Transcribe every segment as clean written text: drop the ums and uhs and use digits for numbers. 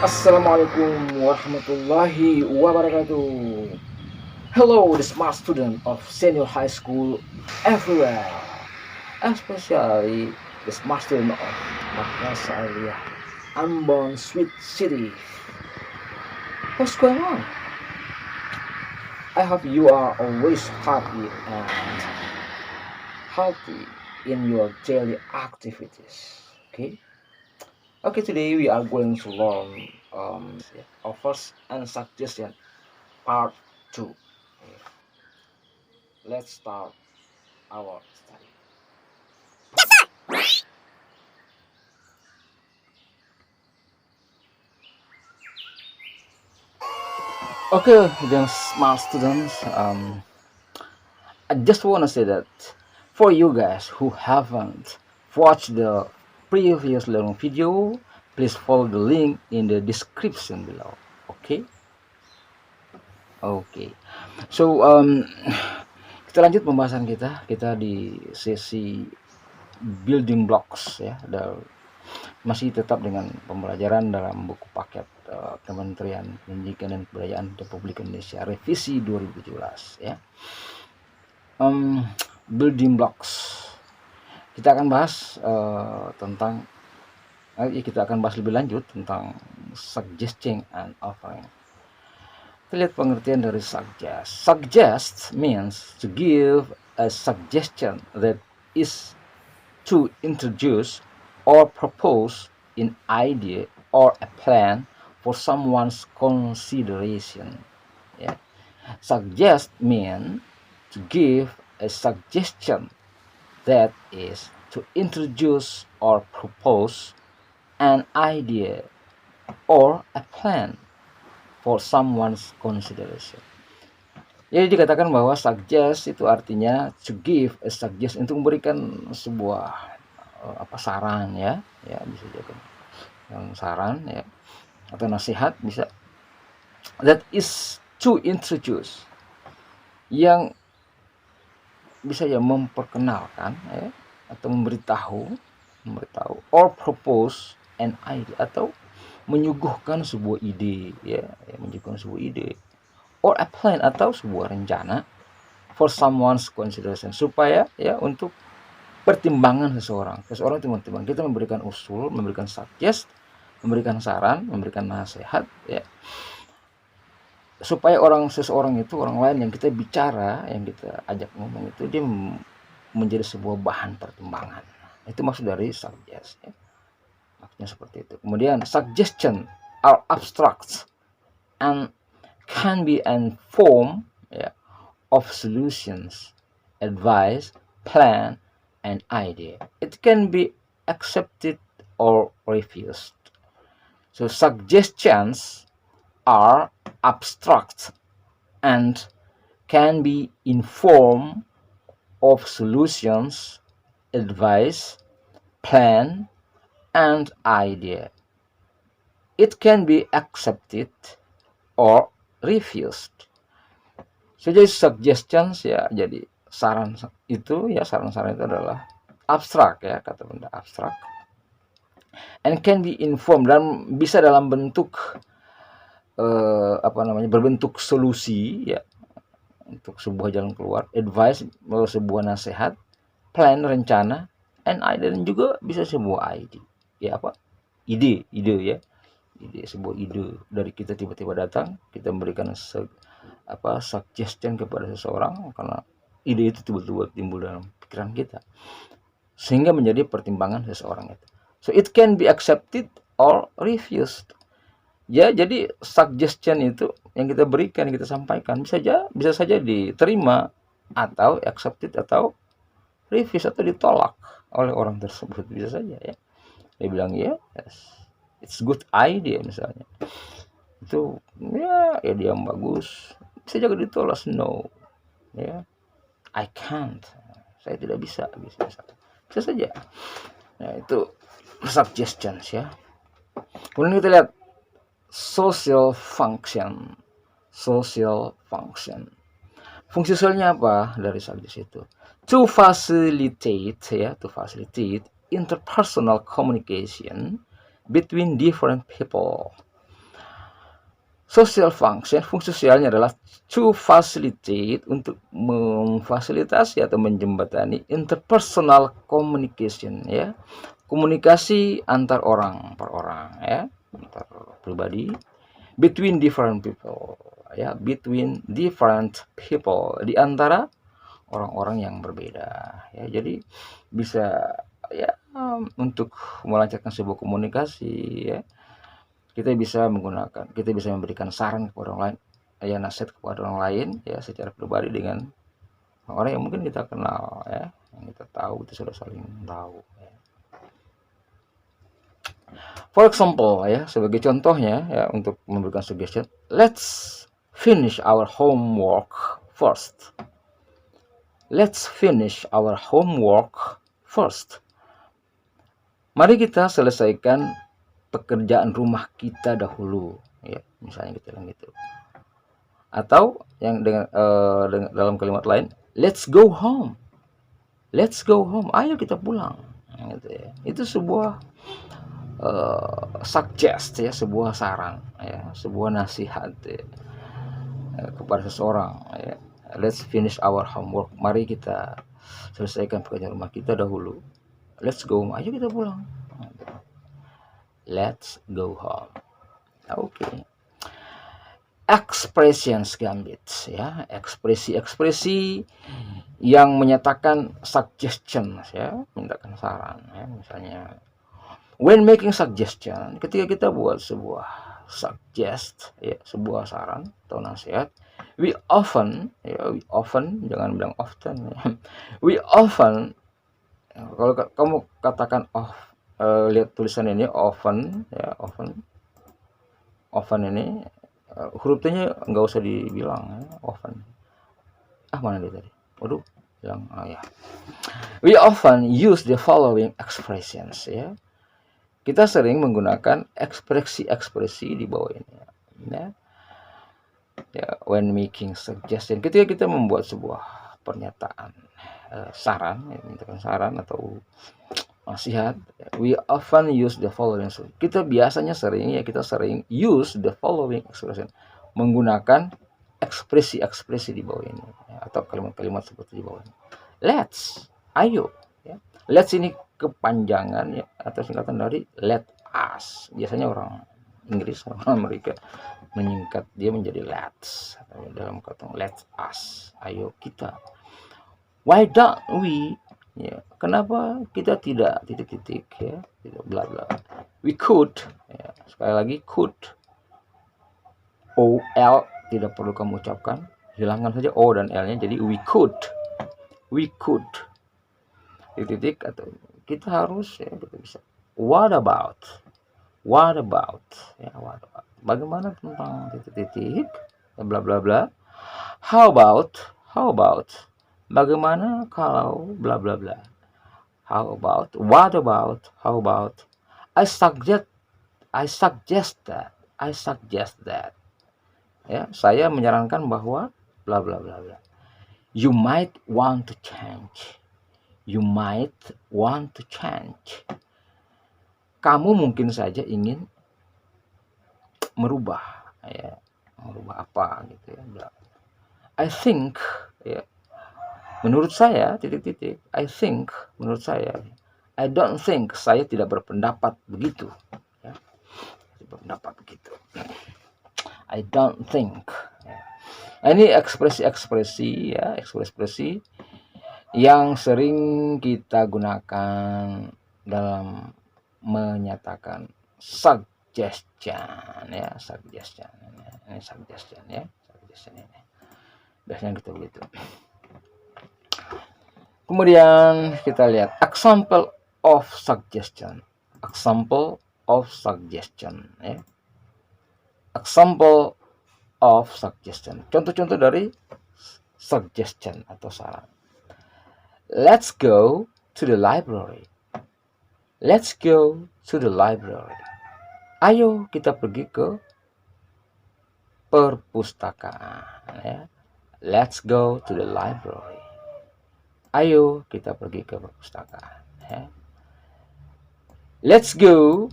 Assalamualaikum warahmatullahi wabarakatuh. Hello, the smart student of senior high school everywhere, especially the smart student of Madrasah Aliyah Ambon Sweet City. What's going on? I hope you are always happy and healthy in your daily activities. Okay. Okay. Today we are going to learn offers and suggestion part 2. Let's start our study. Okay, then smart students, I just want to say that for you guys who haven't watched the previous learning video, please follow the link in the description below. Okay? Okay. So, kita lanjut pembahasan kita. Kita di sesi building blocks ya. Masih tetap dengan pembelajaran dalam buku paket Kementerian Pendidikan dan Kebudayaan Republik Indonesia revisi 2017 ya. Building blocks. Kita akan bahas kita akan bahas lebih lanjut tentang suggesting and offering. Kita lihat pengertian dari suggest. Suggest means to give a suggestion that is to introduce or propose an idea or a plan for someone's consideration. Yeah. Suggest means to give a suggestion that is to introduce or propose an idea or a plan for someone's consideration. Jadi dikatakan bahwa suggest itu artinya to give a suggestion, untuk memberikan sebuah saran ya bisa jadi yang saran ya atau nasihat bisa, that is to introduce, yang bisa ya memperkenalkan ya atau memberitahu or propose an idea, atau menyuguhkan sebuah ide menyuguhkan sebuah ide, or a plan, atau sebuah rencana for someone's consideration, supaya ya untuk pertimbangan seseorang teman-teman, kita memberikan usul, memberikan suggest, memberikan saran, memberikan nasihat ya, supaya seseorang itu, orang lain yang kita bicara, yang kita ajak ngomong itu, dia menjadi sebuah bahan pertimbangan. Itu maksud dari suggest ya. Maksudnya seperti itu. Kemudian suggestion are abstract and can be a form of solutions, advice, plan, and idea. It can be accepted or refused. So suggestions are abstract and can be in form of solutions, advice, plan, and idea. It can be accepted or refused. So jadi suggestions ya, jadi saran itu ya, saran-saran itu adalah abstrak ya, kata benda abstrak, and can be informed, dan bisa dalam bentuk berbentuk solusi ya, untuk sebuah jalan keluar, advice sebuah nasihat, plan rencana, and idea, dan juga bisa sebuah ide ya, ide ya, sebuah ide dari kita tiba-tiba datang, kita memberikan suggestion kepada seseorang karena ide itu tiba-tiba timbul dalam pikiran kita sehingga menjadi pertimbangan seseorang itu. So it can be accepted or refused. Ya, jadi suggestion itu yang kita berikan, yang kita sampaikan bisa saja diterima atau accepted atau refused atau ditolak oleh orang tersebut, bisa saja ya. Dia bilang yes, it's good idea misalnya, itu ya dia yang bagus, bisa juga ditolak, no ya, I can't, saya tidak bisa saja. Nah, itu suggestions ya. Kemudian kita lihat social function. Fungsi sosialnya apa dari suggest itu? To facilitate interpersonal communication between different people. Social function, fungsi sosialnya adalah to facilitate, untuk memfasilitasi atau menjembatani interpersonal communication, ya, komunikasi antar orang per orang, ya, antar pribadi, between different people, ya, between different people, di antara orang-orang yang berbeda, ya. Jadi bisa, ya, untuk melancarkan sebuah komunikasi, ya, kita bisa memberikan saran kepada orang lain, ya, nasihat kepada orang lain, ya, secara pribadi dengan orang yang mungkin kita kenal, ya, yang kita tahu, itu sudah saling tahu, ya. For example, ya, sebagai contohnya, ya, untuk memberikan suggestion, let's finish our homework first. Let's finish our homework first. Mari kita selesaikan pekerjaan rumah kita dahulu, ya, misalnya kita bilang gitu. Atau yang dengan dalam kalimat lain, let's go home. Let's go home. Ayo kita pulang. Gitu, ya. Itu sebuah suggest, ya, sebuah saran, ya, sebuah nasihat, ya, kepada seseorang, ya. Let's finish our homework. Mari kita selesaikan pekerjaan rumah kita dahulu. Let's go home. Ayo kita pulang. Let's go home. Oke. Okay. Expressions gambit, ya, ekspresi-ekspresi yang menyatakan suggestion, ya, menyatakan saran, ya. Misalnya when making suggestion, ketika kita buat sebuah suggest, ya, sebuah saran atau nasihat, we often, jangan bilang often, ya. We often, kalau kamu katakan lihat tulisan ini often, ya, often ini huruf T-nya nggak usah dibilang, ya, often. Mana dia tadi? Waduh, bilang, ya. We often use the following expressions, ya. Kita sering menggunakan ekspresi-ekspresi di bawah ini, ya. Ya, when making suggestion, ketika kita membuat sebuah pernyataan saran, ya, mintakan saran atau nasihat, we often use the following. Kita sering use the following expression, menggunakan ekspresi-ekspresi di bawah ini, ya, atau kalimat-kalimat seperti di bawah ini. Let's, ayo, ya. Let's ini kepanjangan, ya, atau singkatan dari let us. Biasanya orang Inggris, orang Amerika menyingkat dia menjadi let's, atau dalam kata let us, ayo kita. Why don't we, ya, kenapa kita tidak titik-titik, ya, bla bla. We could, ya, sekali lagi could, o l tidak perlu kamu ucapkan, hilangkan saja o dan l-nya, jadi we could titik-titik, atau kita harus, ya, kita bisa. What about, ya, what about, bagaimana tentang titik-titik, bla bla bla. How about, bagaimana kalau bla bla bla. How about, what about, how about, I suggest that, ya, saya menyarankan bahwa bla bla bla bla. You might want to change. Kamu mungkin saja ingin merubah, ya, merubah apa gitu, ya. I think, ya, menurut saya, titik-titik. I think, menurut saya. I don't think, saya tidak berpendapat begitu, ya. Berpendapat begitu. I don't think, ya. Nah, ini ekspresi-ekspresi, ya, ekspresi yang sering kita gunakan dalam menyatakan suggestion, ya, suggestion. Ini suggestion, ya, suggestion ini. Biasanya gitu begitu. Kemudian kita lihat example of suggestion, ya. Example of suggestion. Contoh-contoh dari suggestion atau saran. Let's go to the library. Ayo kita pergi ke perpustakaan, ya. Let's go to the library. Ayo kita pergi ke perpustakaan, ya. Let's go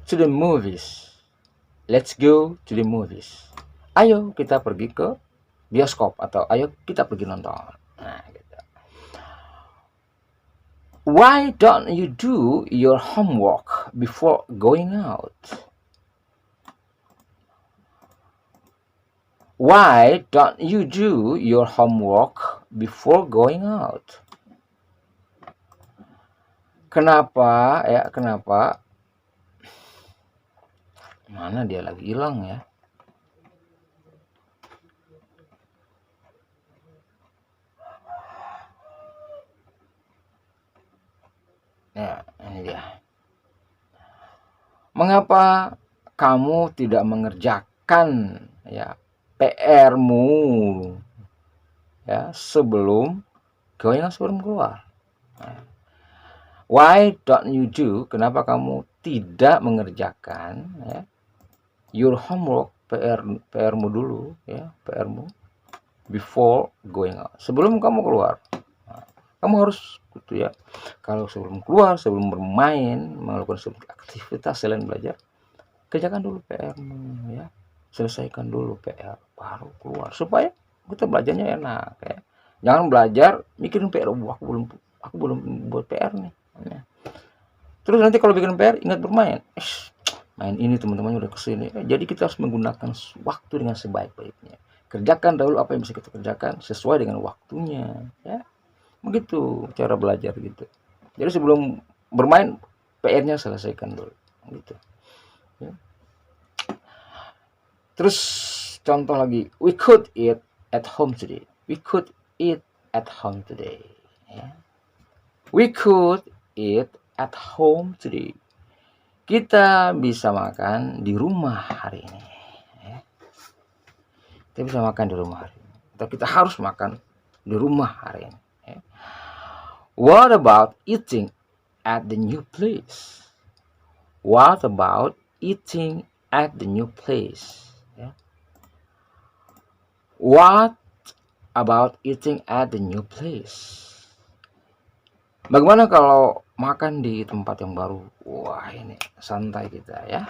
to the movies. let's go to the movies. Ayo kita pergi ke bioskop atau ayo kita pergi nonton. Nah, gitu. Why don't you do your homework before going out? Why don't you do your homework before going out? Kenapa ya? Kenapa? Mana dia lagi hilang ya? Ya, ini dia. Mengapa kamu tidak mengerjakan ya PR-mu ya sebelum keluar? Why don't you do? Kenapa kamu tidak mengerjakan ya your homework, PR-mu dulu ya, PR-mu before going out. Sebelum kamu keluar. Nah, kamu harus gitu ya. Kalau sebelum keluar, sebelum bermain, melakukan aktivitas selain belajar, kerjakan dulu PR-mu ya. Selesaikan dulu PR baru keluar supaya kita belajarnya enak ya. Jangan belajar mikirin PR, aku belum buat PR nih. Ya. Terus nanti kalau bikin PR ingat bermain. Main ini teman-teman udah kesini. Jadi kita harus menggunakan waktu dengan sebaik-baiknya. Kerjakan dahulu apa yang bisa kita kerjakan sesuai dengan waktunya. Ya, begitu cara belajar gitu. Jadi sebelum bermain PR-nya selesaikan dulu. Gitu. Ya. Terus contoh lagi, we could eat at home today. We could eat at home today. Ya. We could eat at home today. Kita bisa makan di rumah hari ini. Ya. Kita bisa makan di rumah hari ini. Atau kita harus makan di rumah hari ini. Ya. What about eating at the new place? What about eating at the new place? Ya. What about eating at the new place? Bagaimana kalau makan di tempat yang baru? Wah, ini santai kita ya.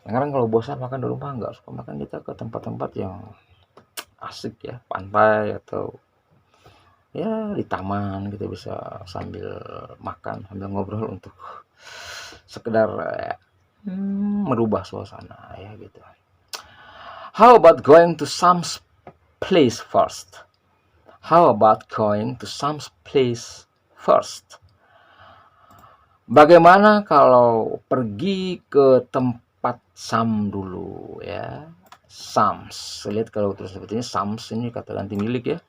Sekarang kalau bosan makan di rumah, nggak suka makan, kita ke tempat-tempat yang asik ya, pantai atau ya di taman kita bisa sambil makan, sambil ngobrol untuk sekedar merubah suasana ya gitu. How about going to some place first? How about going to some place first? Bagaimana kalau pergi ke tempat Sam dulu ya? Sams. Lihat kalau terus sepertinya Sams ini kata ganti milik ya.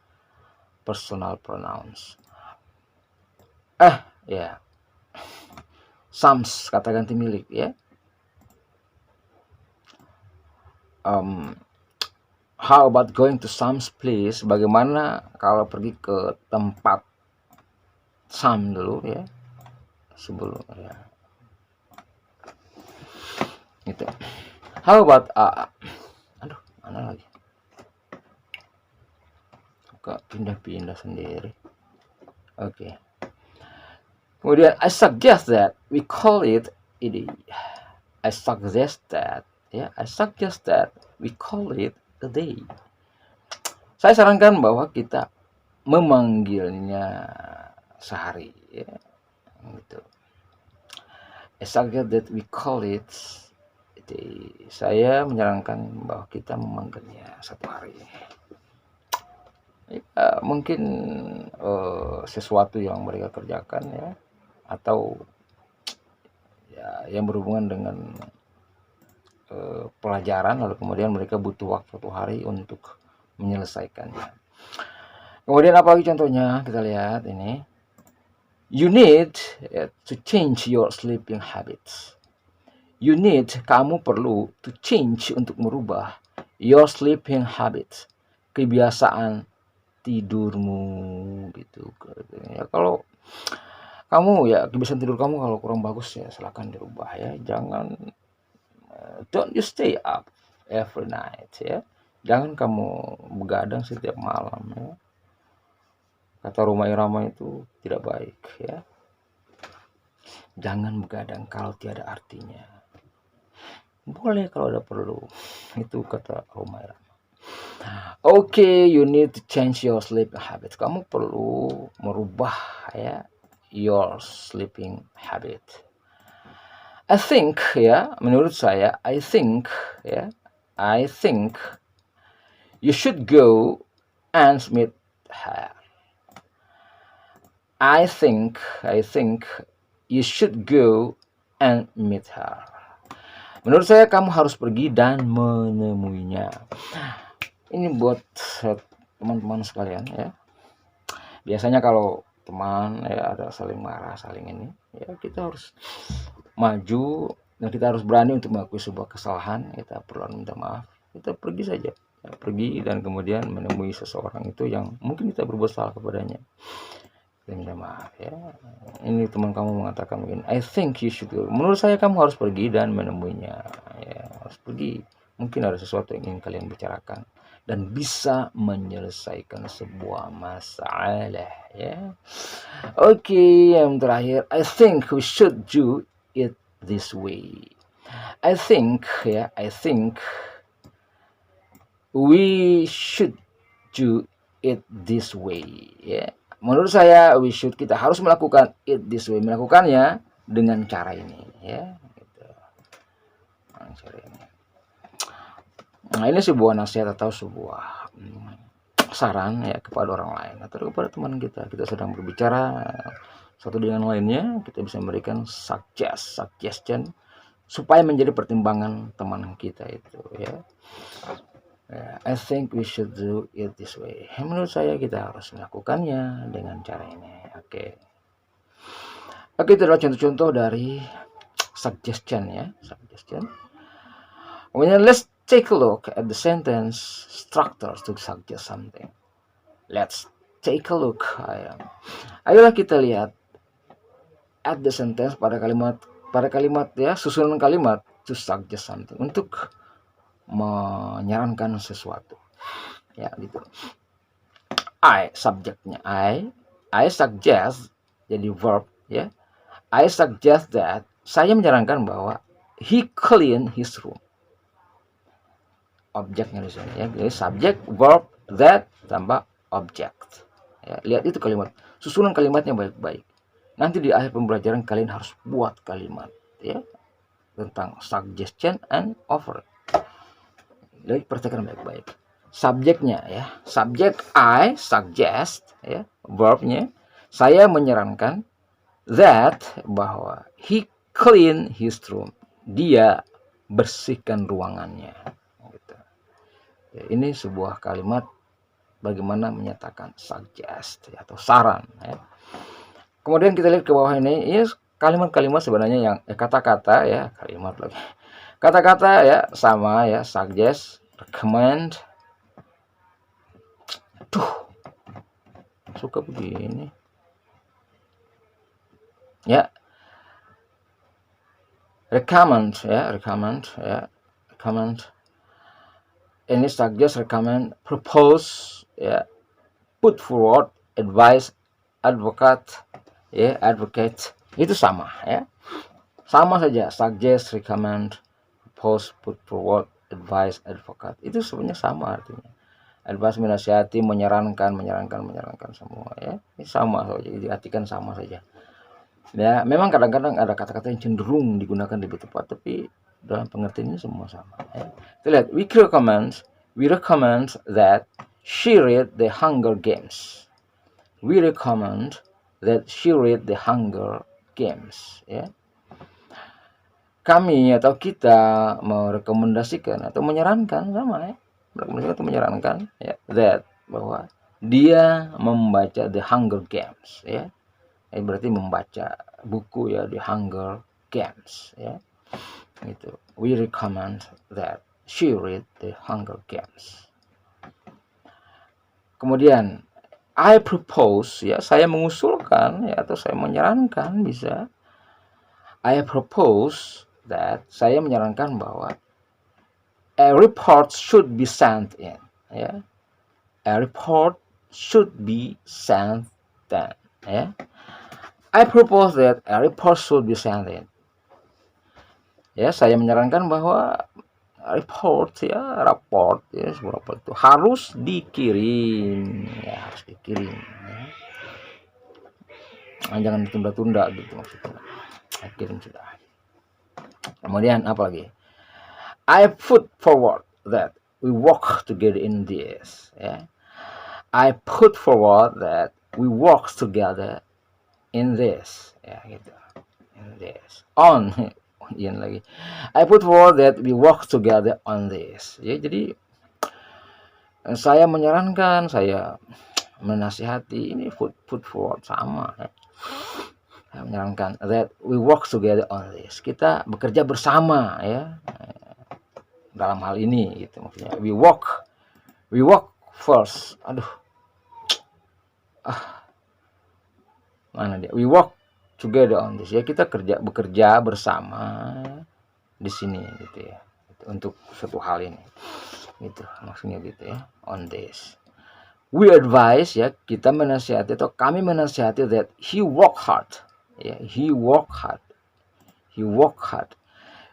Personal pronouns. Ya. Sams kata ganti milik ya. How about going to Sam's place? Bagaimana kalau pergi ke tempat Sam dulu ya? Sebelum ya. Gitu. How about aduh, mana lagi? Kok pindah-pindah sendiri. Oke. Kemudian I suggest that we call it ide. I suggest that we call it a day. Saya sarankan bahwa kita memanggilnya sehari ya. Gitu. I suggest that we call it a day. Saya menyarankan bahwa kita memanggilnya satu hari. Ya, mungkin sesuatu yang mereka kerjakan ya, atau ya yang berhubungan dengan pelajaran, lalu kemudian mereka butuh waktu 1 hari untuk menyelesaikannya. Kemudian apa lagi contohnya? Kita lihat ini. You need to change your sleeping habits. You need, kamu perlu to change, untuk merubah your sleeping habits, kebiasaan tidurmu gitu. Ya kalau kamu ya kebiasaan tidur kamu kalau kurang bagus ya silakan dirubah ya. Jangan don't you stay up every night ya. Jangan kamu begadang setiap malam ya. Kata Rhoma Irama itu tidak baik ya. Jangan begadang kalau tiada artinya. Boleh kalau ada perlu. Itu kata Humaira. Okay, you need to change your sleeping habit. Kamu perlu merubah ya your sleeping habit. I think ya, menurut saya, I think you should go and meet her. I think you should go and meet her. Menurut saya kamu harus pergi dan menemuinya. Ini buat teman-teman sekalian ya. Biasanya kalau teman ya ada saling marah, saling ini, ya kita harus maju dan kita harus berani untuk mengakui sebuah kesalahan. Kita perlu minta maaf. Kita pergi saja, ya, pergi dan kemudian menemui seseorang itu yang mungkin kita berbuat salah kepadanya. Kita minta maaf ya. Ini teman kamu mengatakan mungkin, I think you should go. Menurut saya kamu harus pergi dan menemuinya. Ya, harus pergi. Mungkin ada sesuatu yang ingin kalian bicarakan dan bisa menyelesaikan sebuah masalah ya. Oke, yang terakhir, I think we should do it this way. I think we should do it this way ya. Menurut saya kita harus melakukan it this way, melakukannya dengan cara ini ya gitu. Nah, ini sebuah nasihat atau sebuah saran ya kepada orang lain atau kepada teman kita. Kita sedang berbicara satu dengan lainnya, kita bisa memberikan suggestion supaya menjadi pertimbangan teman kita itu ya. I think we should do it this way. Menurut saya kita harus melakukannya dengan cara ini. Oke, itu adalah contoh-contoh dari suggestion ya. Kemudian let's take a look at the sentence structure to suggest something. Let's take a look. Ayolah kita lihat at the sentence pada kalimat ya, susunan kalimat to suggest something, untuk menyarankan sesuatu ya gitu. Subjeknya I suggest jadi verb ya. I suggest that, saya menyarankan bahwa he clean his room. Objeknya di sini ya, jadi subjek, verb, that tambah object ya. Lihat itu kalimat, susunan kalimatnya baik-baik. Nanti di akhir pembelajaran kalian harus buat kalimat ya tentang suggestion and offer. Jadi perhatikan baik-baik. Subjeknya ya, subjek I suggest ya, verbnya saya menyarankan, that bahwa he clean his room, dia bersihkan ruangannya. Gitu. Ya, ini sebuah kalimat bagaimana menyatakan suggest ya, atau saran. Ya. Kemudian kita lihat ke bawah ini kalimat-kalimat sebenarnya yang kata-kata ya, kalimat lagi. Kata-kata ya sama ya, suggest, recommend. Suka begini. Ya. Recommend. Ini suggest, recommend, propose ya, put forward, advise, advocate ya, advocate. Itu sama ya. Sama saja, suggest, recommend, propose, put forward, advise, advocate. Itu sebenarnya sama artinya. Advise menasihati, menyarankan semua ya. Ini sama saja, diartikan sama saja. Ya, memang kadang-kadang ada kata-kata yang cenderung digunakan lebih tepat, tapi dalam pengertian ini semua sama ya. Kita lihat, we recommend that she read the Hunger Games. We recommend that she read the Hunger Games ya. Kami atau kita merekomendasikan atau menyarankan, sama ya, merekomendasikan atau menyarankan ya, that bahwa dia membaca The Hunger Games ya. Berarti membaca buku ya, The Hunger Games ya. Gitu. We recommend that she read The Hunger Games. Kemudian I propose ya, saya mengusulkan ya, atau saya menyarankan bisa. I propose that, saya menyarankan bahwa a report should be sent in ya. A report should be sent in ya. I propose that a report should be sent in. Ya, saya menyarankan bahwa raport ya, sebuah raport itu harus dikirim, ya harus dikirim. Ya. Nah, jangan ditunda-tunda gitu maksudnya. Kirim sudah. Kemudian apa lagi? I put forward that we work together in this. Ya. I put forward that we work together in this. Ya gitu. In this. On. Ian lagi. I put forward that we work together on this. Ya, jadi saya menyarankan, saya menasihati, ini put forward sama ya. Saya menyarankan that we work together on this. Kita bekerja bersama ya dalam hal ini gitu maksudnya. We work first. Aduh. Mana dia? We work together on this. Ya, kita bekerja bersama di sini gitu ya. Untuk suatu hal ini. Gitu maksudnya gitu ya. On this. We advise ya, kita menasihati atau kami menasihati that he work hard. Ya, he work hard. He work hard.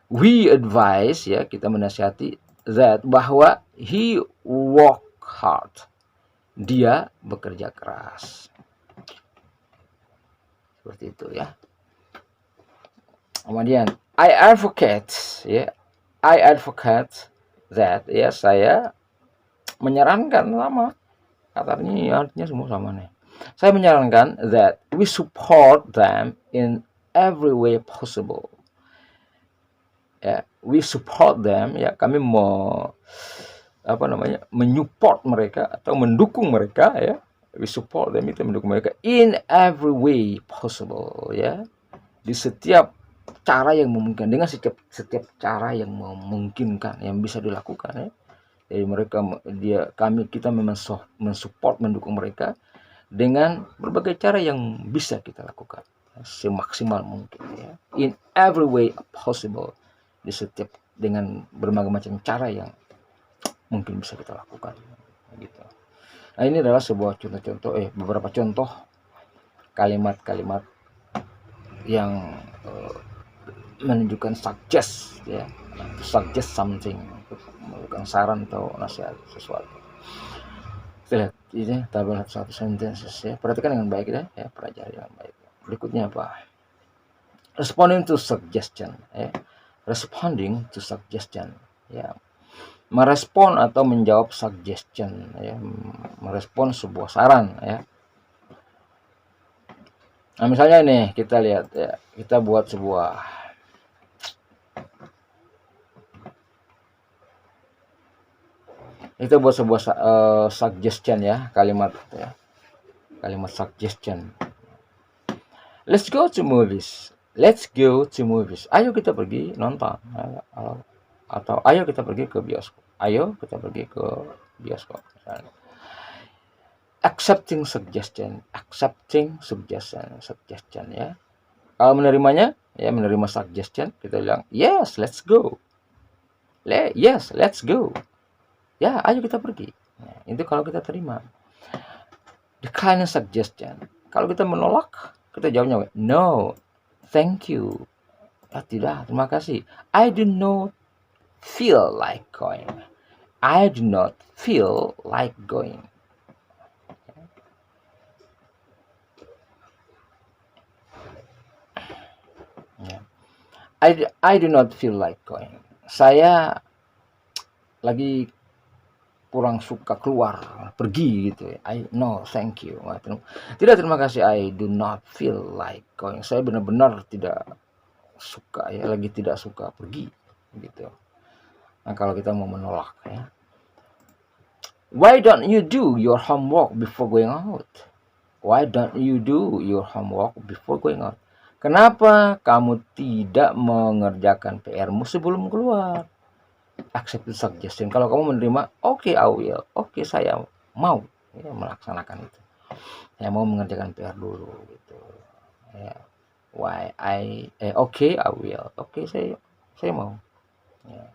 We advise ya, kita menasihati that bahwa he work hard. Dia bekerja keras. Seperti itu ya. Kemudian I advocate ya. I advocate that ya, saya menyarankan sama katanya artinya semua sama nih. Saya menyarankan that we support them in every way possible. Ya, we support them ya, kami menyupport mereka atau mendukung mereka ya. We support them itu mendukung mereka in every way possible ya. Di setiap cara yang memungkinkan, dengan setiap cara yang memungkinkan yang bisa dilakukan ya. Jadi kita memang mensupport, mendukung mereka dengan berbagai cara yang bisa kita lakukan semaksimal mungkin ya. In every way possible, dengan berbagai macam cara yang mungkin bisa kita lakukan gitu. Nah, ini adalah sebuah beberapa contoh kalimat-kalimat yang menunjukkan suggest something, memberikan saran atau nasihat sesuatu. Kita lihat ini tabel satu sentences ya. Perhatikan dengan baik ya, pelajari dengan baik. Berikutnya apa? Responding to suggestion ya. Responding to suggestion ya. Merespon atau menjawab suggestion ya, merespon sebuah saran ya. Nah, misalnya nih kita lihat ya, kita buat sebuah suggestion ya, kalimat suggestion. Let's go to movies. Ayo kita pergi nonton atau ayo kita pergi ke bioskop. Misalnya. Accepting suggestion ya. Kalau menerima suggestion, kita bilang yes, let's go. Ya, ayo kita pergi. Nah, itu kalau kita terima. Decline suggestion. Kalau kita menolak, kita jawabnya no, thank you. Tidak, terima kasih. I do not feel like going. I do not feel like going. Saya lagi kurang suka keluar, pergi gitu ya. No, thank you. Tidak, terima kasih. I do not feel like going. Saya benar-benar tidak suka ya, lagi tidak suka pergi gitu. Nah, kalau kita mau menolak ya. Why don't you do your homework before going out? Kenapa kamu tidak mengerjakan PR-mu sebelum keluar? Accept the suggestion. Kalau kamu menerima, okay, I will. Okay, saya mau ya, melaksanakan itu. Saya mau mengerjakan PR dulu gitu. Ya. Okay, I will. Okay, saya mau. Ya.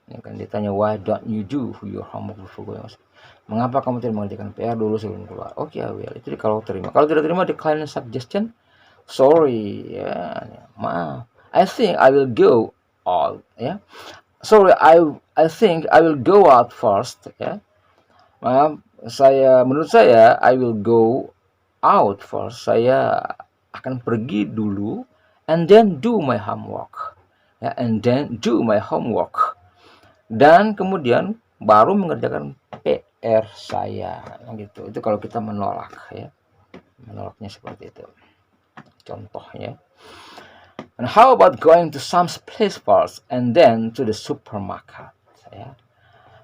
Ini kan ditanya why don't you do your homework before going out? Mengapa kamu tidak mengerjakan PR dulu sebelum keluar? Okay, I will. Itu kalau terima. Kalau tidak terima, decline suggestion. Sorry, ya, maaf. I think I will go out, ya. Sorry, I think I will go out first, ya. Maaf, menurut saya I will go out first. Saya akan pergi dulu and then do my homework. Ya, and then do my homework. Dan kemudian baru mengerjakan PR saya, gitu. Itu kalau kita menolak, ya. Menolaknya seperti itu. Contohnya. And how about going to some place first and then to the supermarket? Ya.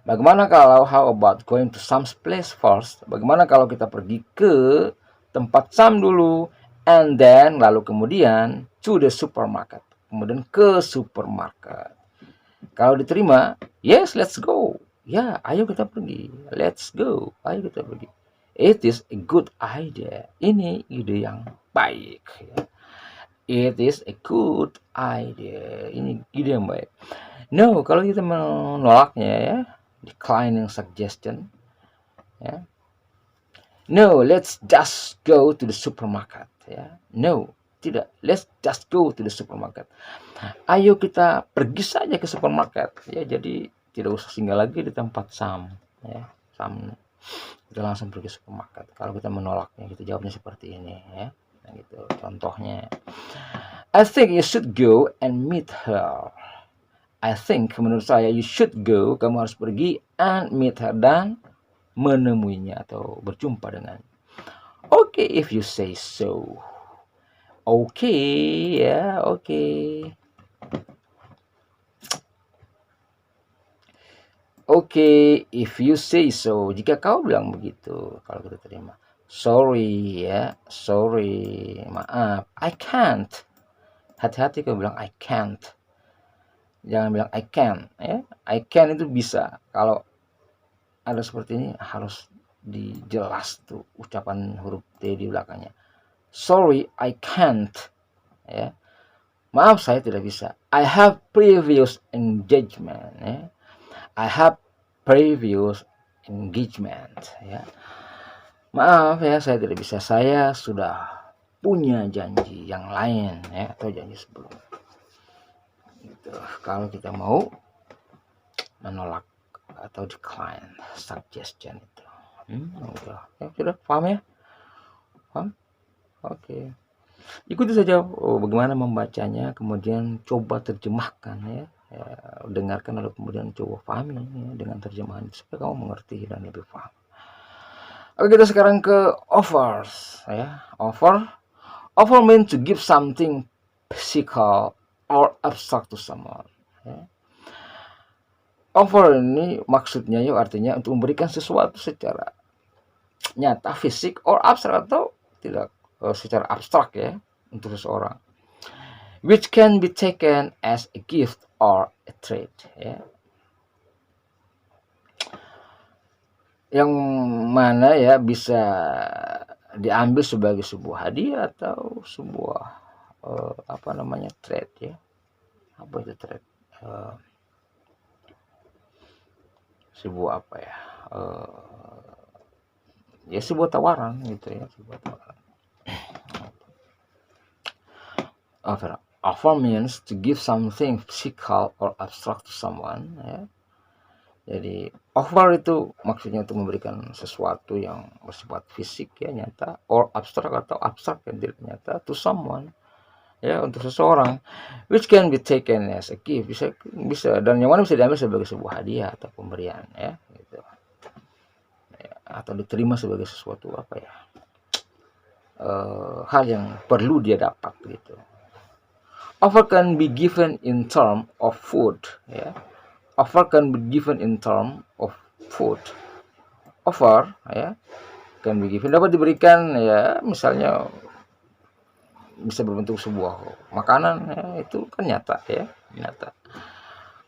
Bagaimana kalau how about going to some place first? Bagaimana kalau kita pergi ke tempat Sam dulu and then lalu kemudian to the supermarket. Kemudian ke supermarket. Kalau diterima, yes, let's go. Ya, ayo kita pergi. Let's go. Ayo kita pergi. It is a good idea. Ini ide yang baik. It is a good idea. Ini ide yang baik. No, kalau kita menolaknya, ya, declining suggestion, ya. No, let's just go to the supermarket, ya. No, tidak. Let's just go to the supermarket. Ayo kita pergi saja ke supermarket, ya. Jadi tidak usah singgah lagi di tempat Sam, ya. Sam, kita langsung pergi ke supermarket. Kalau kita menolaknya, kita jawabnya seperti ini, ya. Nah, gitu. Contohnya, I think you should go and meet her. I think, menurut saya, you should go, kamu harus pergi and meet her, dan menemuinya atau berjumpa dengan. Okay, if you say so. Okay, ya, okay. Okay, if you say so. Jika kau bilang begitu, kalau kita terima. Sorry, ya, sorry, maaf, I can't. Hati-hati kalau bilang I can't. Jangan bilang I can, ya. I can itu bisa. Kalau ada seperti ini harus dijelas tuh ucapan huruf T di belakangnya. Sorry, I can't. Ya. Maaf, saya tidak bisa. I have previous engagement. Ya. I have previous engagement. Ya. Maaf ya, saya tidak bisa. Saya sudah punya janji yang lain, ya, atau janji sebelumnya. Gitu. Kalau kita mau menolak atau decline suggestion itu. Udah. Ya, sudah paham ya? Paham? Oke. Ikuti saja bagaimana membacanya, kemudian coba terjemahkan, ya. Dengarkan lalu kemudian coba pahami, ya, dengan terjemahan supaya kamu mengerti dan lebih paham. Oke, kita sekarang ke offers, ya. Offer means to give something physical or abstract to someone, ya. Offer ini maksudnya yuk artinya untuk memberikan sesuatu secara nyata, fisik, or abstrak atau tidak secara abstrak, ya, untuk seseorang. Which can be taken as a gift or a trade, ya. Yang mana, ya, bisa diambil sebagai sebuah hadiah atau sebuah trade, ya. Apa itu trade? Sebuah apa ya? Ya sebuah tawaran gitu, ya, sebuah tawaran. Offer means to give something physical or abstract to someone, ya. Jadi offer itu maksudnya untuk memberikan sesuatu yang bersifat fisik, ya, nyata, or abstrak atau abstrak yang tidak nyata to someone, ya, untuk seseorang, which can be taken as a gift, bisa dan yang mana bisa diambil sebagai sebuah hadiah atau pemberian, ya, gitu. Ya, atau diterima sebagai sesuatu apa ya, hal yang perlu dia dapat, gitu. Offer can be given in term of food, ya. Offer can be given in term of food. Offer, ya, can be given, dapat diberikan, ya, misalnya bisa berbentuk sebuah makanan, ya, itu kan nyata, ya, nyata.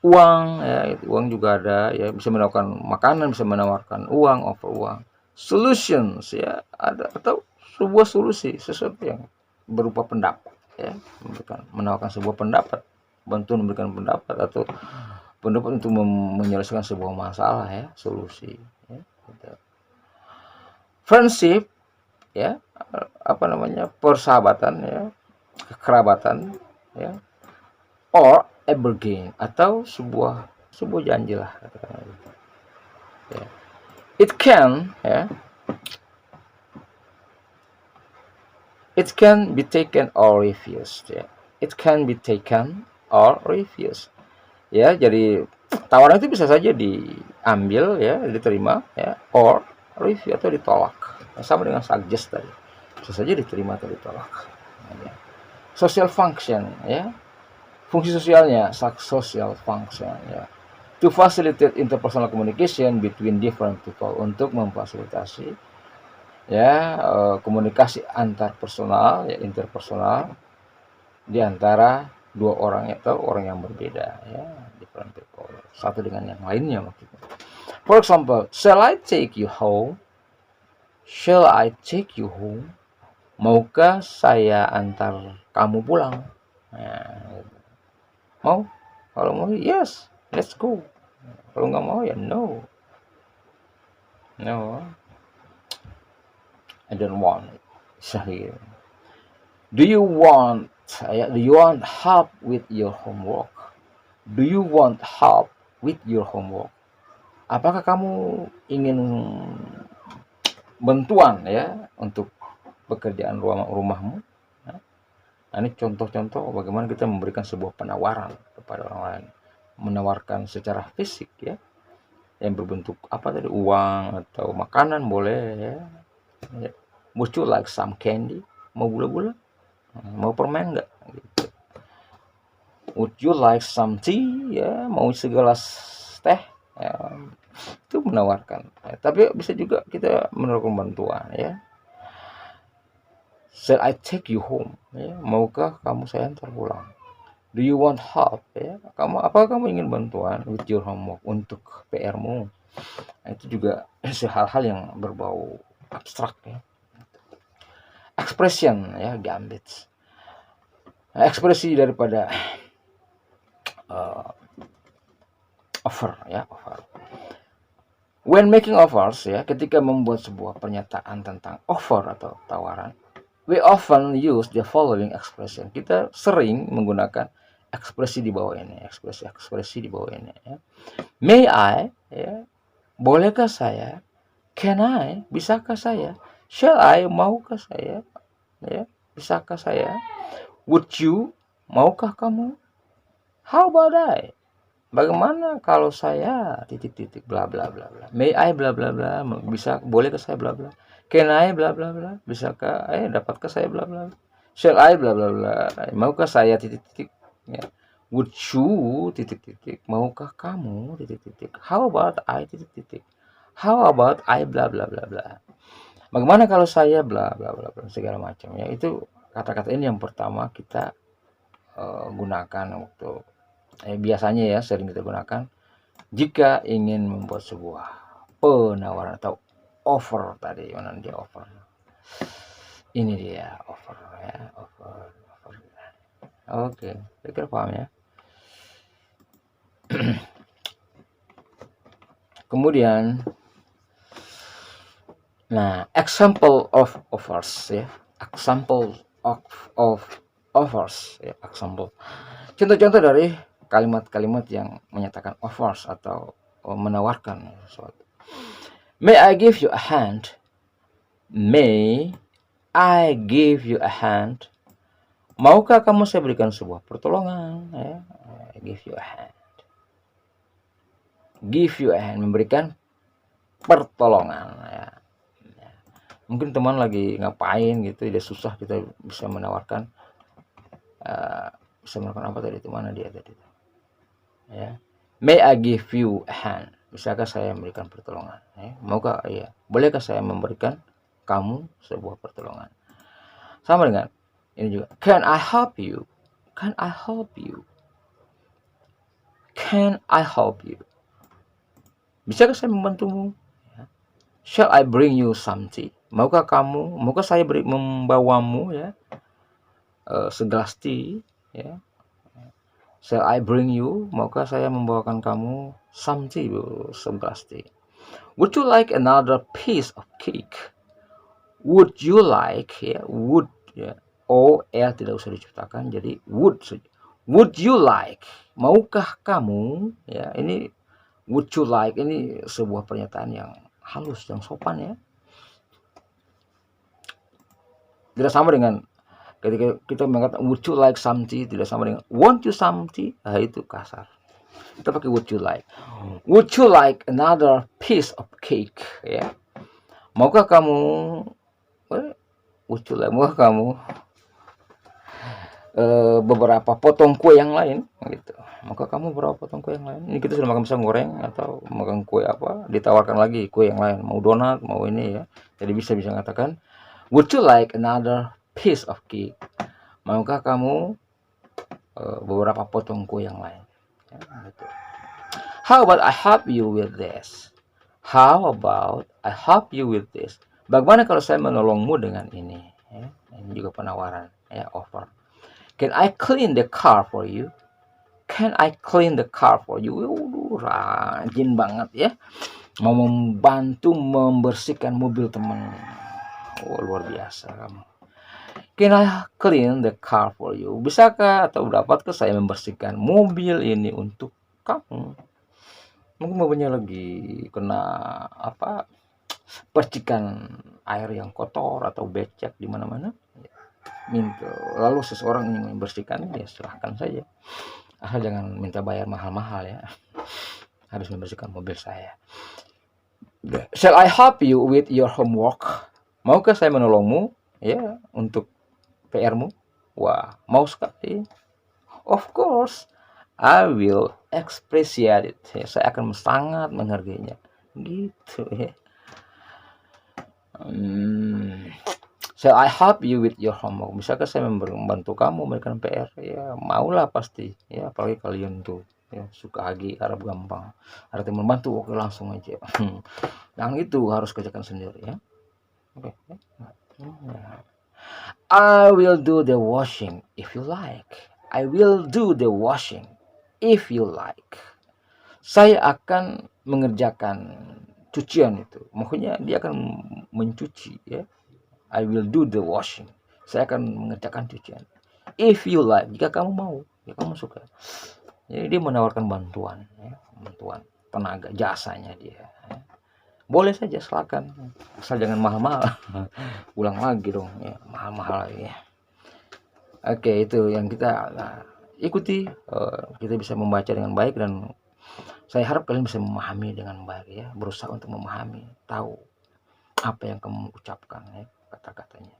Uang, ya, uang juga ada, ya, bisa menawarkan makanan, bisa menawarkan uang, offer uang. Solutions, ya, ada, atau sebuah solusi, sesuatu yang berupa pendapat, ya, menawarkan sebuah pendapat, bantuan memberikan pendapat atau pendapat untuk menyelesaikan sebuah masalah, ya, solusi, ya, gitu. Friendship, ya, persahabatan, ya, kekerabatan, ya, or a bargain, atau sebuah janji lah, katakanlah gitu. Ya. It can, ya, it can be taken or refused. Ya. It can be taken or refused. Ya, jadi tawaran itu bisa saja diambil, ya, diterima, ya, or refuse, atau ditolak. Sama dengan suggest tadi, bisa saja diterima atau ditolak. Ya. Social function, ya, fungsi sosialnya, social function, ya, to facilitate interpersonal communication between different people, untuk memfasilitasi, ya, komunikasi antar personal, ya, interpersonal, di antara dua orang atau orang yang berbeda, ya, different people, satu dengan yang lainnya maksudnya. For example, shall I take you home? Shall I take you home? Maukah saya antar kamu pulang? Nah, mau? Kalau mau, yes, let's go. Kalau nggak mau, ya no. No, I don't want it. Sorry. Do you want help with your homework? Do you want help with your homework? Apakah kamu ingin bantuan, ya, untuk pekerjaan rumahmu? Nah, ini contoh-contoh bagaimana kita memberikan sebuah penawaran kepada orang lain. Menawarkan secara fisik, ya, yang berbentuk apa tadi, uang atau makanan boleh, ya. Would you like some candy? Mau gula-gula? Mau permen nggak? Gitu. Would you like some tea? Ya, mau segelas teh? Ya, itu menawarkan. Ya, tapi bisa juga kita menawarkan bantuan, ya. Shall I take you home? Ya, maukah kamu saya antar pulang? Do you want help? Ya, apakah kamu ingin bantuan with your homework, untuk PR-mu? Nah, itu juga hal-hal yang berbau abstrak, ya. Expression, ya, gambits. Nah, ekspresi daripada offer, ya, offer. When making offers, ya, ketika membuat sebuah pernyataan tentang offer atau tawaran, we often use the following expression. Kita sering menggunakan ekspresi di bawah ini, ekspresi di bawah ini, ya. May I, ya, bolehkah saya? Can I, bisakah saya? Shall I, maukah saya? Ya, bisakah saya? Would you, maukah kamu? How about I? Bagaimana kalau saya titik-titik bla bla bla bla. May I bla bla bla, bisa, bolehkah saya bla bla. Can I bla bla bla, bisakah dapatkah saya bla bla. Shall I bla bla bla, maukah saya titik-titik, ya. Would you titik-titik, maukah kamu titik-titik. How about I titik-titik. How about I bla bla bla bla. Bagaimana kalau saya bla bla bla bla, segala macam, ya. Itu kata-kata ini yang pertama kita gunakan waktu biasanya, ya, sering kita gunakan jika ingin membuat sebuah penawaran atau offer tadi. Mana dia offer? Ini dia offer, ya, offer. Oke, saya kira paham, ya. Kemudian, nah, example of offers, ya, example of offers, ya, example. Contoh-contoh dari kalimat-kalimat yang menyatakan offers atau menawarkan sesuatu. May I give you a hand? May I give you a hand? Maukah kamu saya berikan sebuah pertolongan? Ya. I give you a hand. Give you a hand, memberikan pertolongan, ya. Mungkin teman lagi ngapain gitu, dia susah, kita bisa menawarkan, bisa melakukan apa tadi, itu mana dia tadi, ya. May I give you a hand? Bisakah saya memberikan pertolongan? Ya. Maukah, ya, bolehkah saya memberikan kamu sebuah pertolongan? Sama dengan ini juga. Can I help you? Can I help you? Can I help you? Bisakah saya membantumu? Ya. Shall I bring you some tea? Maukah saya membawamu, ya, segelas tea, ya. Shall I bring you? Maukah saya membawakan kamu some tea, segelas tea. Would you like another piece of cake? Would you like, ya, would, ya, O L tidak usah diciptakan, jadi would saja. Would you like? Maukah kamu? Ya, ini would you like ini sebuah pernyataan yang halus, yang sopan ya. Tidak sama dengan ketika kita mengatakan would you like something, tidak sama dengan want you something. Nah, itu kasar. Kita pakai would you like. Would you like another piece of cake? Ya. Maukah kamu? Would you like? Maukah kamu beberapa potong kue yang lain gitu. Maka kamu berapa potong kue yang lain? Ini kita sudah makan pisang goreng atau makan kue apa, ditawarkan lagi kue yang lain, mau donat, mau ini ya. Jadi bisa mengatakan, would you like another piece of cake? Maukah kamu beberapa potong kue yang lain? Ya, gitu. How about I help you with this? How about I help you with this? Bagaimana kalau saya menolongmu dengan ini? Ya, ini juga penawaran, ya, offer. Can I clean the car for you? Can I clean the car for you? Rajin banget ya. Mau membantu membersihkan mobil teman. Oh, luar biasa kamu. Can I clean the car for you? Bisakah atau dapatkah saya membersihkan mobil ini untuk kamu? Mungkin mobilnya lagi kena apa? Percikan air yang kotor atau becek di mana-mana. Minta lalu seseorang ingin membersihkan, ya silahkan saja, asal jangan minta bayar mahal-mahal ya. Harus membersihkan mobil saya. Shall I help you with your homework? Maukah saya menolongmu ya untuk PR-mu? Wah, mau sekali. Of course, I will appreciate it. Ya, saya akan sangat menghargainya. Gitu ya. Shall I help you with your homework? Bisakah saya membantu kamu memberikan PR? Ya, maulah pasti. Ya, apalagi kalian tuh ya suka harap gampang. Artinya membantu, oke langsung aja. Yang itu harus kerjakan sendiri ya. Oke. I will do the washing if you like. I will do the washing if you like. Saya akan mengerjakan cucian itu. Maksudnya dia akan mencuci ya. I will do the washing. Saya akan mengerjakan cucian. If you like, jika kamu mau, jika kamu suka. Jadi dia menawarkan bantuan, ya, bantuan tenaga, jasanya dia. Ya. Boleh saja, silakan. Asal jangan mahal-mahal. Ulang lagi dong, ya, mahal-mahal lagi. Ya. Oke, itu yang kita ikuti. Kita bisa membaca dengan baik dan saya harap kalian bisa memahami dengan baik ya. Berusaha untuk memahami, tahu apa yang kamu ucapkan ya. Kata-katanya.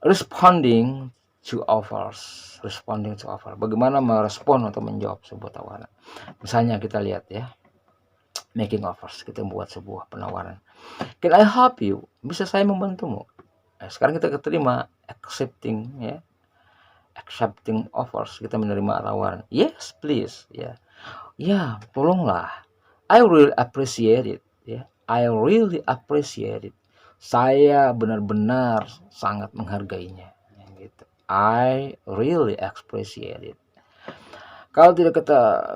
Responding to offers. Bagaimana merespon atau menjawab sebuah tawaran. Misalnya kita lihat ya, making offers. Kita membuat sebuah penawaran. Can I help you? Bisa saya membantumu? Sekarang kita terima accepting ya, accepting offers. Kita menerima tawaran. Yes, please. Ya, ya, tolonglah. I really appreciate it. Ya, I really appreciate it. Saya benar-benar sangat menghargainya. Gitu. I really appreciate it. Kalau tidak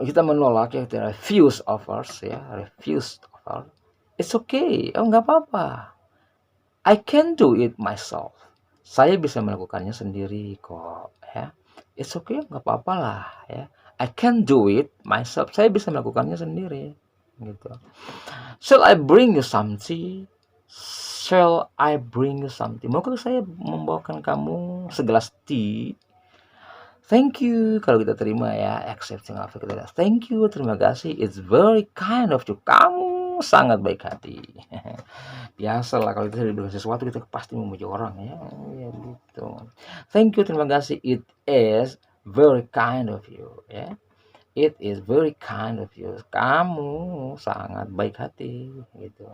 kita menolak ya, kita refuse offers ya, refuse offer. It's okay, nggak apa-apa. I can do it myself. Saya bisa melakukannya sendiri kok ya. It's okay, nggak apa-apa lah ya. I can do it myself. Saya bisa melakukannya sendiri gitu. Shall I bring you something? Shall I bring you something? Maukah saya membawakan kamu segelas tea? Thank you. Kalau kita terima ya, accepting offer kita. Thank you, terima kasih. It's very kind of you. Kamu sangat baik hati. Biasalah kalau kita diberikan sesuatu kita pasti memuji orang ya. Ya gitu. Thank you, terima kasih. It is very kind of you ya. It is very kind of you. Kamu sangat baik hati gitu.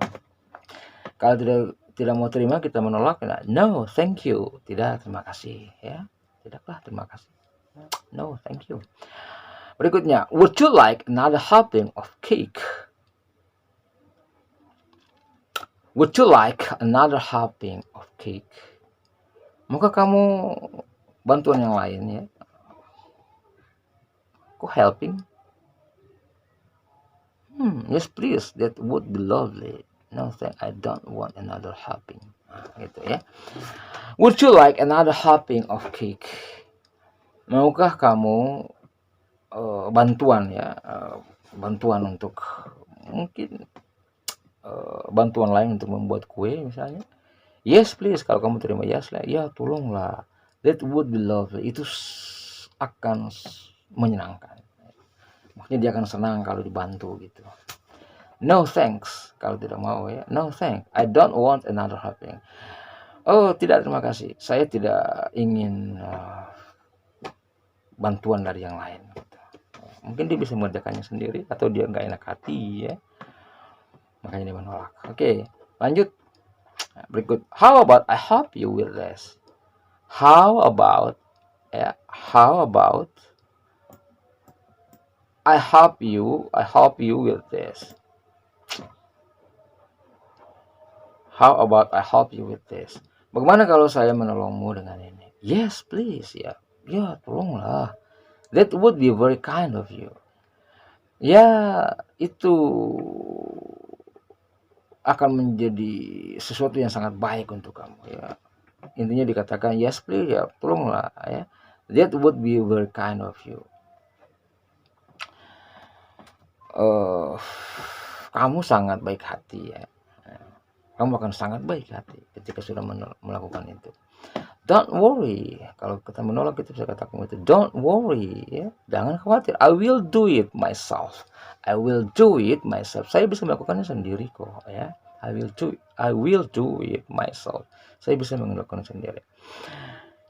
Kalau tidak mau terima, kita menolak. No, thank you. Tidak, terima kasih. Ya, tidaklah, terima kasih. No, thank you. Berikutnya, would you like another helping of cake? Would you like another helping of cake? Maukah kamu bantuan yang lain ya? Kok helping? Yes, please. That would be lovely. No, I don't want another helping. Gitu ya. Would you like another helping of cake? Maukah kamu bantuan ya, bantuan untuk mungkin bantuan lain untuk membuat kue misalnya? Yes please, kalau kamu terima yes lah, ya tolonglah. That would be lovely. Itu akan menyenangkan. Maksudnya dia akan senang kalau dibantu gitu. No thanks, kalau tidak mau ya. No thanks, I don't want another helping. Oh tidak, terima kasih. Saya tidak ingin bantuan dari yang lain. Gitu. Mungkin dia bisa mengerjakannya sendiri atau dia nggak enak hati ya. Makanya dia menolak. Oke, lanjut. Berikut. How about I help you with this? How about ya? How about I help you with this? How about I help you with this? Bagaimana kalau saya menolongmu dengan ini? Yes, please. Ya, ya, tolonglah. That would be very kind of you. Ya, itu akan menjadi sesuatu yang sangat baik untuk kamu. Ya, intinya dikatakan yes, please. Ya, tolonglah. Ya, that would be very kind of you. Kamu sangat baik hati ya. Kamu akan sangat baik hati ketika sudah melakukan itu. Don't worry. Kalau kita menolak itu bisa katakan itu. Don't worry. Ya. Jangan khawatir. I will do it myself. I will do it myself. Saya bisa melakukannya sendiri kok. Ya. I will do it myself. Saya bisa melakukannya sendiri.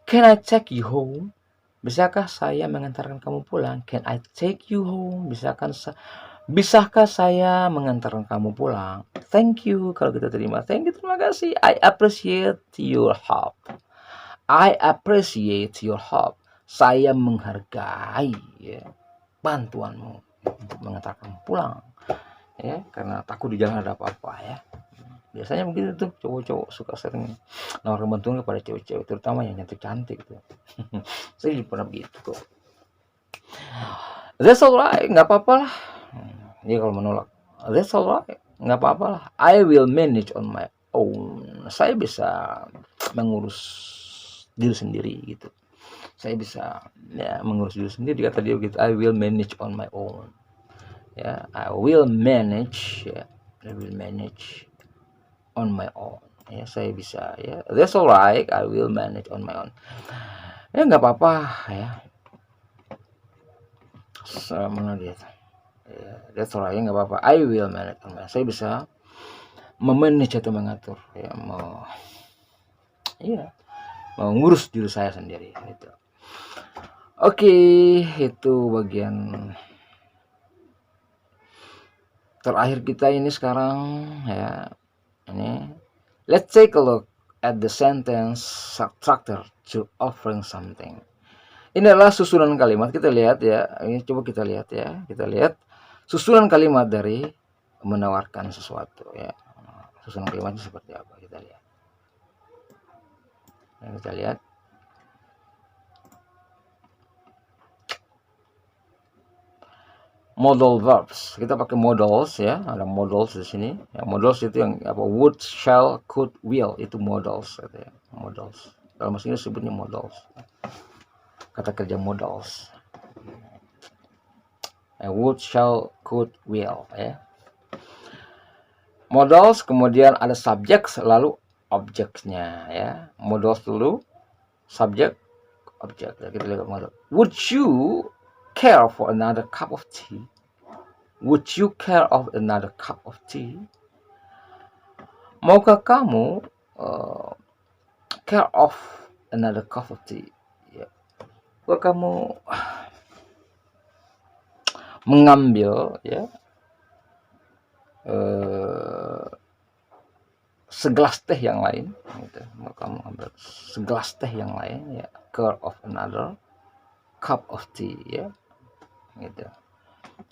Can I take you home? Bisakah saya mengantarkan kamu pulang? Can I take you home? Bisakah saya mengantarkan kamu pulang? Thank you. Kalau kita terima, thank you, terima kasih. I appreciate your help. I appreciate your help. Saya menghargai ya, bantuanmu untuk mengantarkan pulang. Ya, karena takut di jalan ada apa-apa ya. Biasanya begitu tuh cowok-cowok suka sering nawarin bantuan kepada cewek-cewek, terutama yang cantik-cantik tuh. Saya juga pernah begitu kok. That's alright, nggak apa-apa lah. Dia kalau menolak, that's alright, nggak apa-apa lah. I will manage on my own. Saya bisa mengurus diri sendiri gitu. Saya bisa ya mengurus diri sendiri, kata dia begitu. I will manage on my own. Ya, I will manage ya. I will manage on my own. Ya, saya bisa ya. That's alright, I will manage on my own. Ya nggak apa-apa ya. Mana dia? Ya, that's alright, nggak apa-apa. I will manage on my own. Saya bisa memanage atau mengatur ya, mengurus diri saya sendiri gitu. Oke, itu bagian terakhir kita ini sekarang ya. Ini let's take a look at the sentence structure to offering something. Ini adalah susunan kalimat, kita lihat ya. Ini coba kita lihat ya. Kita lihat susunan kalimat dari menawarkan sesuatu ya. Susunan kalimatnya seperti apa, kita lihat. Nah, kita lihat. Modal verbs, kita pakai modals ya, ada modals di sini. Ya, modals itu yang apa, would, shall, could, will, itu modals gitu ya. Modals. Dalam bahasa Inggris sebutnya modals. Kata kerja modals. Would, shall, could, will ya. Modals, kemudian ada subjek, lalu objeknya ya. Modals dulu, subjek, objek. Ya, kita lihat modal. Would you care for another cup of tea? Would you care of another cup of tea? Maukah kamu care of another cup of tea? Ya. Maukah kamu mengambil ya segelas teh yang lain? Gitu. Maukah kamu ambil segelas teh yang lain? Ya. Care of another cup of tea ya. Gitu.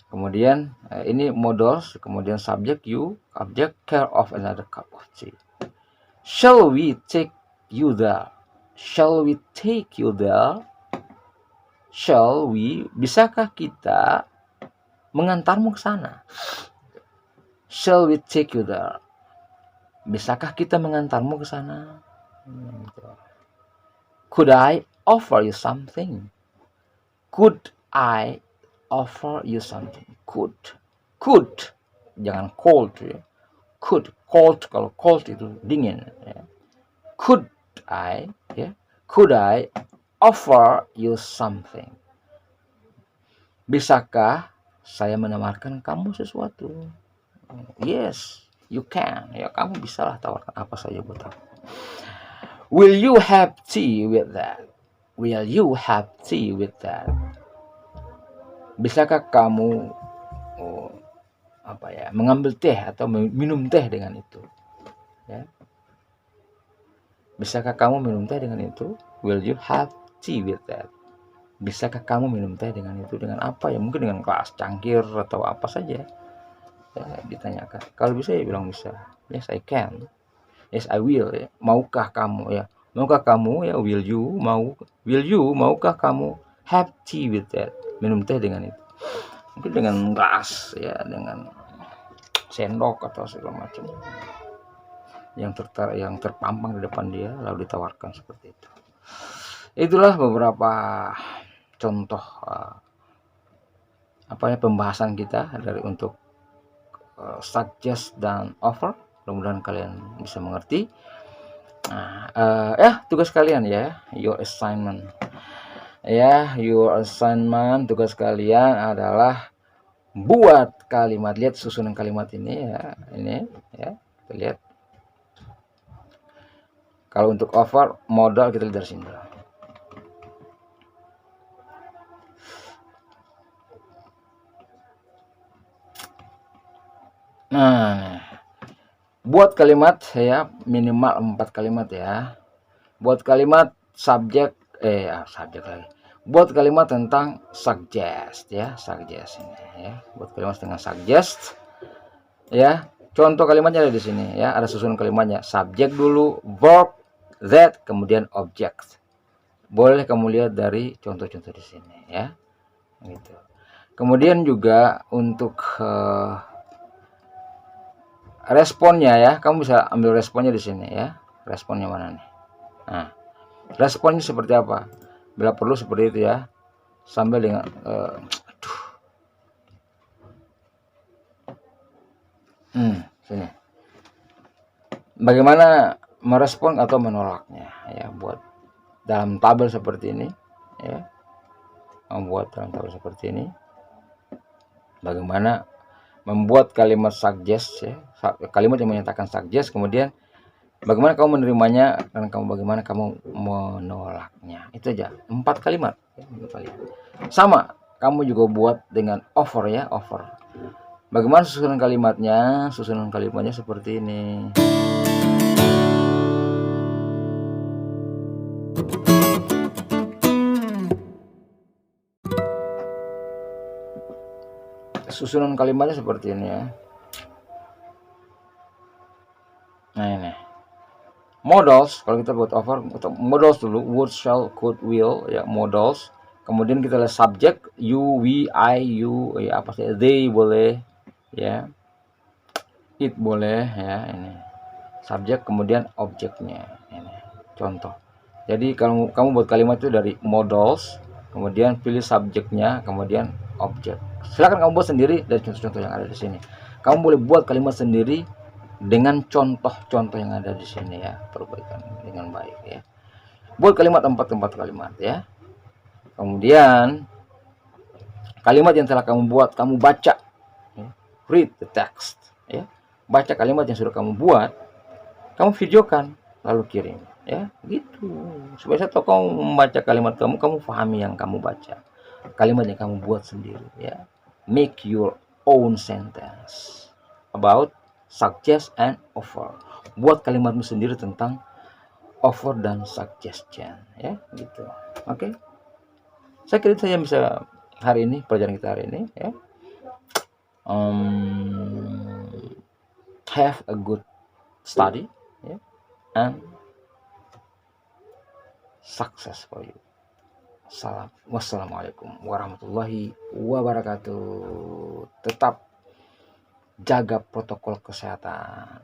Kemudian ini modals, kemudian subjek you, object, care of another cup of tea. Shall we take you there? Shall we take you there? Shall we, bisakah kita mengantarmu ke sana? Shall we take you there? Bisakah kita mengantarmu ke sana? Could I offer you something? Could I offer you something? Could, jangan cold ya. Cold, kalau cold itu dingin ya. Could I, ya, could I offer you something? Bisakah saya menawarkan kamu sesuatu? Yes, you can. Ya, kamu bisalah tawarkan apa saja buat aku. Will you have tea with that? Will you have tea with that? Bisakah kamu mengambil teh atau minum teh dengan itu? Ya. Bisakah kamu minum teh dengan itu? Will you have tea with that? Bisakah kamu minum teh dengan itu? Dengan apa ya? Mungkin dengan gelas cangkir atau apa saja. Ya, ditanyakan. Kalau bisa ya bilang bisa. Yes, I can. Yes, I will. Ya. Maukah kamu ya? Maukah kamu ya? Will you maukah kamu have tea with that? Minum teh dengan itu. Mungkin dengan gelas ya, dengan sendok atau segala macam. Yang terpampang di depan dia lalu ditawarkan seperti itu. Itulah beberapa contoh pembahasan kita dari untuk suggest dan offer. Mudah-mudahan kalian bisa mengerti. Tugas kalian ya, your assignment. Tugas kalian adalah buat kalimat. Lihat susunan kalimat ini ya, kita lihat. Kalau untuk offer, modal kita lihat dari sini. Nah, buat kalimat ya minimal 4 kalimat ya. Buat kalimat subjek lagi. Buat kalimat tentang suggest ya, suggest ini ya. Buat kalimat dengan suggest ya. Contoh kalimatnya ada di sini ya, ada susunan kalimatnya. Subjek dulu, verb, that, kemudian object. Boleh kamu lihat dari contoh-contoh di sini ya. Gitu. Kemudian juga untuk responnya ya, kamu bisa ambil responnya di sini ya. Responnya mana nih? Nah, responnya seperti apa? Bila perlu seperti itu ya. Sambil dengan sini. Bagaimana merespon atau menolaknya ya, buat dalam tabel seperti ini ya. Membuat dalam tabel seperti ini. Bagaimana membuat kalimat suggest ya, kalimat yang menyatakan suggest, kemudian bagaimana kamu menerimanya dan bagaimana kamu menolaknya. Itu aja, 4 kalimat ya, sama kamu juga buat dengan offer ya, offer. Bagaimana susunan kalimatnya? Susunan kalimatnya seperti ini. Susunan kalimatnya seperti ini ya. Nah ini modals, kalau kita buat offer, modals dulu, would, shall, could, will ya, modals. Kemudian kita lihat subjek, you, we, I, you ya, apa sih, they boleh ya, it boleh ya, ini subjek. Kemudian objeknya ini contoh. Jadi kalau kamu buat kalimat itu dari modals, kemudian pilih subjeknya, kemudian objek. Silakan kamu buat sendiri dari contoh-contoh yang ada di sini. Kamu boleh buat kalimat sendiri dengan contoh-contoh yang ada di sini ya, perbaikan dengan baik ya. Buat kalimat 4 kalimat ya. Kemudian kalimat yang telah kamu buat, kamu baca ya. Read the text ya. Baca kalimat yang sudah kamu buat, kamu videokan lalu kirim ya, gitu. Supaya saya tahu kamu membaca kalimat kamu pahami yang kamu baca, kalimat yang kamu buat sendiri ya. Make your own sentence about suggest and offer. Buat kalimatmu sendiri tentang offer dan suggestion ya, gitu. Oke. Saya kira saya bisa hari ini, pelajaran kita hari ini ya. Have a good study ya, and success for you. Wassalamualaikum warahmatullahi wabarakatuh. Tetap jaga protokol kesehatan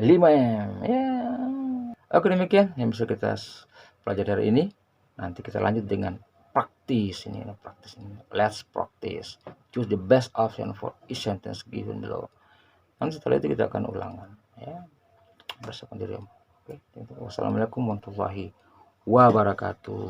5M ya. Oke, demikian yang bisa kita pelajari hari ini. Nanti kita lanjut dengan praktek practice ini, practice ini. Let's practice. Choose the best option for each sentence given below. Nanti setelah itu kita akan ulangan, ya. Bersama diri. Oke, wassalamualaikum warahmatullahi wabarakatuh.